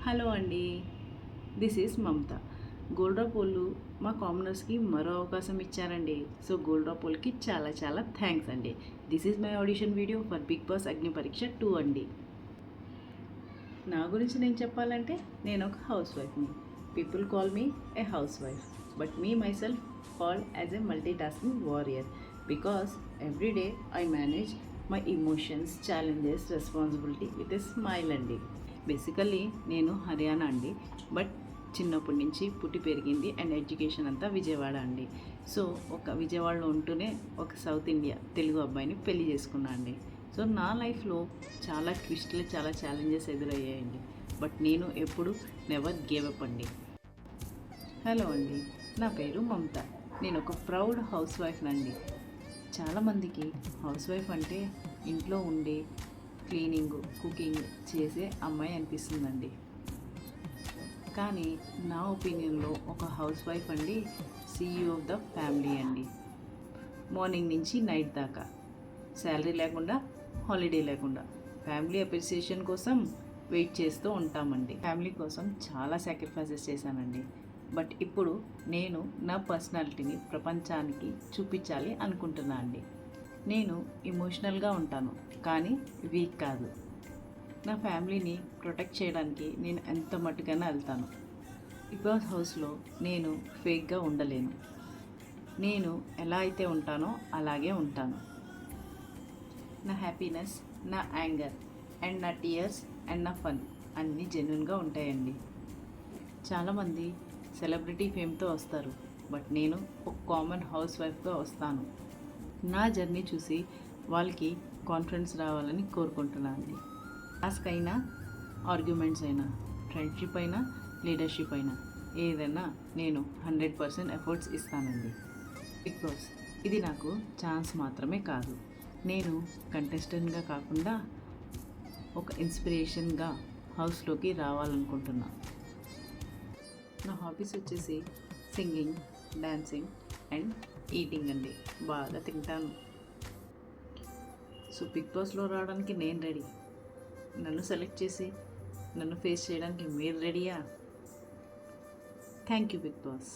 Hello అండి, this is Mamata. Gold drop వాళ్ళు మా కామనర్స్కి మరో అవకాశం ఇచ్చారండి. సో గోల్డ్ డ్రాప్ వాళ్ళకి చాలా చాలా థ్యాంక్స్ అండి. This is my audition video for Bigg Boss Agni Pariksha 2 అండి. నా గురించి నేను చెప్పాలంటే నేను ఒక హౌస్ వైఫ్ని. People call me a housewife, but me myself called as a multi tasking warrior because every day I manage my emotions, challenges, responsibility with a smile అండి. Basically నేను హర్యానా అండి, బట్ చిన్నప్పటి నుంచి పుట్టి పెరిగింది and education అంతా విజయవాడ అండి. So ఒక విజయవాడలో ఉంటూనే ఒక సౌత్ ఇండియా తెలుగు అబ్బాయిని పెళ్లి చేసుకున్నా అండి. సో నా లైఫ్లో చాలా ట్విస్ట్లు, చాలా ఛాలెంజెస్ ఎదురయ్యాయండి, బట్ నేను ఎప్పుడు నెవర్ గేవ్ అప్ అండి. హలో అండి, నా పేరు మమత. నేను ఒక ప్రౌడ్ హౌస్ వైఫ్ అండి. చాలామందికి హౌస్ వైఫ్ అంటే ఇంట్లో ఉండే క్లీనింగ్, కుకింగ్ చేసే అమ్మాయి అనిపిస్తుందండి. కానీ నా ఒపీనియన్లో ఒక హౌస్ వైఫ్ అండి CEO ఆఫ్ ద ఫ్యామిలీ అండి. మార్నింగ్ నుంచి నైట్ దాకా శాలరీ లేకుండా, హాలిడే లేకుండా ఫ్యామిలీ అప్రిసియేషన్ కోసం వెయిట్ చేస్తూ ఉంటామండి. ఫ్యామిలీ కోసం చాలా సాక్రిఫైసెస్ చేశానండి. బట్ ఇప్పుడు నేను నా పర్సనాలిటీని ప్రపంచానికి చూపించాలి అనుకుంటున్నా అండి. నేను ఎమోషనల్గా ఉంటాను, కానీ వీక్ కాదు. నా ఫ్యామిలీని ప్రొటెక్ట్ చేయడానికి నేను ఎంత మట్టుకైనా వెళ్తాను. బిగ్ బాస్ హౌస్లో నేను ఫేక్గా ఉండలేను. నేను ఎలా అయితే ఉంటానో అలాగే ఉంటాను. నా హ్యాపీనెస్, నా యాంగర్ అండ్ నా టీయర్స్ అండ్ నా ఫన్ అన్నీ జెన్యున్గా ఉంటాయండి. చాలామంది సెలబ్రిటీ ఫేమ్తో వస్తారు, బట్ నేను ఒక కామన్ హౌస్ వైఫ్గా వస్తాను. నా జర్నీ చూసి వాళ్ళకి కాన్ఫిడెన్స్ రావాలని కోరుకుంటున్నాను. టాస్క్ అయినా, ఆర్గ్యుమెంట్స్ అయినా, ఫ్రెండ్షిప్ అయినా, లీడర్షిప్ అయినా ఏదైనా నేను 100% ఎఫర్ట్స్ ఇస్తానండి. బిగ్ బాస్ ఇది నాకు ఛాన్స్ మాత్రమే కాదు. నేను కంటెస్టెంట్గా కాకుండా ఒక ఇన్స్పిరేషన్గా హౌస్లోకి రావాలనుకుంటున్నా. నా హాబీస్ వచ్చేసి సింగింగ్, డాన్సింగ్ అండ్ ఈటింగ్ అండి. బాగా తింటాను. సో బిగ్ బాస్లో రావడానికి నేను రెడీ. నన్ను సెలెక్ట్ చేసి నన్ను ఫేస్ చేయడానికి మీరు రెడీయా? Thank you Bigg boss.